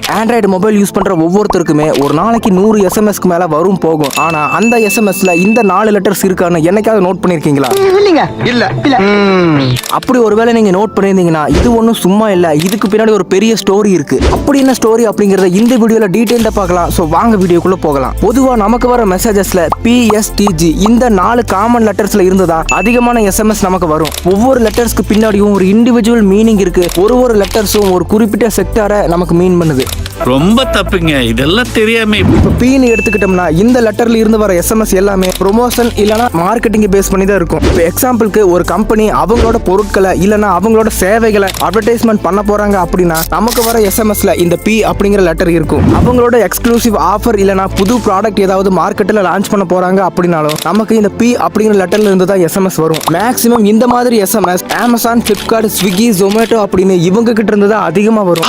Android mobile use பண்ற ஒவ்வொருத்தருக்குமே ஒரு நாளைக்கு 100 எஸ்எம்எஸ்க்கு மேல வரும் போகும். ஆனா அந்த எஸ்எம்எஸ்ல இந்த 4 லெட்டர்ஸ் இருக்கான்னு என்னைக்காவது நோட் பண்ணிருக்கீங்களா? இல்ல. அப்படி ஒருவேளை நீங்க நோட் பண்ணிருந்தீங்கன்னா இது ஒன்றும் சும்மா இல்ல, இதுக்கு பின்னாடி ஒரு பெரிய ஸ்டோரி இருக்கு. அப்படி என்ன ஸ்டோரி அப்படிங்கறத இந்த வீடியோல டீடைல்டா பார்க்கலாம். சோ வாங்க வீடியோக்குள்ள போகலாம். பொதுவா நமக்கு வர மெசேஜஸ்ல PSTG இந்த 4 காமன் லெட்டர்ஸ்ல இருந்துதான் அதிகமான எஸ்எம்எஸ் நமக்கு வரும். ஒவ்வொரு லெட்டர்ஸ்க்கு பின்னாடியும் ஒரு இண்டிவிஜுவல் மீனிங் இருக்கு. ஒரு லெட்டர்ஸும் ஒரு குறிப்பிட்ட செக்டாரை நமக்கு மீன் பண்ணுது. ரொம்ப தப்புங்க, இதெல்லாம் தெரியாம. இப்ப Pன்னு எடுத்துக்கிட்டோம்னா இந்த லெட்டர்ல இருந்து வர எஸ்எம்எஸ் எல்லாமே ப்ரொமோஷன் இல்லனா மார்க்கெட்டிங் பேஸ் பண்ணி தான் இருக்கும். இப்போ எக்ஸாம்பிளுக்கு ஒரு கம்பெனி அவங்களோட பொருட்களை இல்லனா அவங்களோட சேவைகளை அட்வர்டைஸ்மெண்ட் பண்ண போறாங்க அப்படின்னா நமக்கு வர எஸ்எம்எஸ்ல இந்த P அப்படிங்கிற லெட்டர் இருக்கும். அவங்களோட எக்ஸ்க்ளூசிவ் ஆஃபர் இல்லனா புது ப்ராடக்ட் ஏதாவது மார்க்கெட்ல லான்ச் பண்ண போறாங்க அப்படின்னாலும் நமக்கு இந்த P அப்படிங்கிற லெட்டர்ல இருந்து தான் எஸ்எம்எஸ் வரும். மேக்ஸிமம் இந்த மாதிரி SMS Amazon, Flipkart, Swiggy, Zomato அப்படின்னு இவங்க கிட்ட இருந்து தான் அதிகமா வரும்.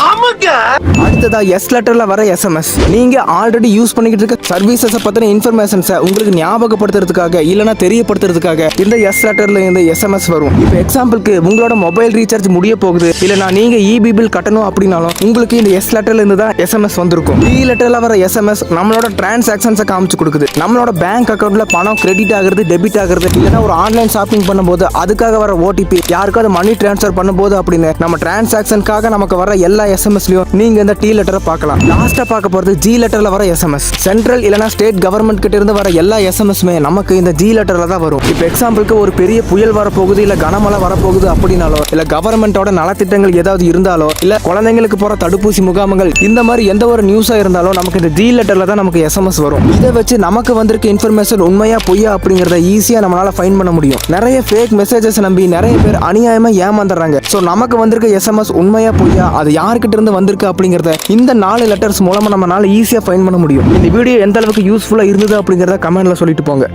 அடுத்ததா எஸ் லெட்டர்ல வர எஸ்எம்எஸ் நீங்க ஆல்ரெடி யூஸ் பண்ணிக்கிட்டு இருக்க சர்வீசஸ் பத்தின இன்ஃபர்மேஷன்ஸை உங்களுக்கு ஞாபகப்படுத்துறதுக்காக இல்லனா தெரியப்படுத்துறதுக்காக இந்த எஸ் லெட்டர்ல இருந்து எஸ்எம்எஸ் வரும். இப்போ எக்ஸாம்பிளுக்கு உங்களோட மொபைல் ரீசார்ஜ் முடிய போகுது இல்லனா நீங்க இபி பில் கட்டணும் அப்படினாலும் உங்களுக்கு இந்த எஸ் லெட்டர்ல இருந்து தான் எஸ்எம்எஸ் வந்திருக்கும். டி லெட்டர்ல வர எஸ்எம்எஸ் நம்மளோட டிரான்சாக்ஷன்ஸை காமிச்சு கொடுக்குது. நம்மளோட பேங்க் அக்கவுண்ட்ல பணம் கிரெடிட் ஆகுறது, டெபிட் ஆகுறது இல்லனா ஒரு ஆன்லைன் ஷாப்பிங் பண்ணும்போது அதுக்காக வர ஓடிபி யாருக்காவது மணி டிரான்ஸ்ஃபர் பண்ணும்போது அப்படின்னு நம்ம டிரான்சாக்ஷனுக்காக நமக்கு வர எல்லா எஸ்எம்எஸ்லயும் நீங்க இந்த டி லெட்டரை பார்க்கலாம். லாஸ்டா பார்க்க போறது ஜி லெட்டர்ல வர எஸ்எம்எஸ். சென்ட்ரல் இல்லனா ஸ்டேட் கவர்மெண்ட் கிட்ட இருந்து வர எல்லா எஸ்எம்எஸ்மே நமக்கு இந்த ஜி லெட்டர்ல தான் வரும். இப்போ எக்ஸாம்பிளுக்கு ஒரு பெரிய புயல் வரப்போகுது இல்ல கனமழை வரப்போகுது அப்படின்னாலோ இல்ல கவர்மெண்டோட நலத்திட்டங்கள் ஏதாவது இருந்தாலோ இல்ல குழந்தைங்களுக்கு போற தடுப்பூசி முகாம்கள் இந்த மாதிரி எந்த ஒரு நியூஸா இருந்தாலும் நமக்கு இந்த ஜி லெட்டர்ல தான் நமக்கு எஸ்எம்எஸ் வரும். இதை வச்சு நமக்கு வந்திருக்க இன்ஃபர்மேஷன் உண்மையா பொய்யா அப்படிங்கறத ஈஸியா நம்மளால ஃபைண்ட் பண்ண முடியும். நிறைய ஃபேக் மெசேஜஸ் நம்பி நிறைய பேர் அநியாயமா ஏமாந்துறாங்க. சோ நமக்கு வந்திருக்க எஸ்எம்எஸ் உண்மையா பொய்யா அது யார்கிட்ட இருந்து வந்திருக்கு அப்படிங்கறத இந்த 4 லெட்டர்ஸ் மூலமா நம்மளால ஈஸியா ஃபைண்ட் பண்ண முடியும். இந்த வீடியோ எந்த அளவுக்கு யூஸ்ஃபுல்லா இருந்தது அப்படிங்கறத கமெண்ட்ல சொல்லிட்டு போங்க.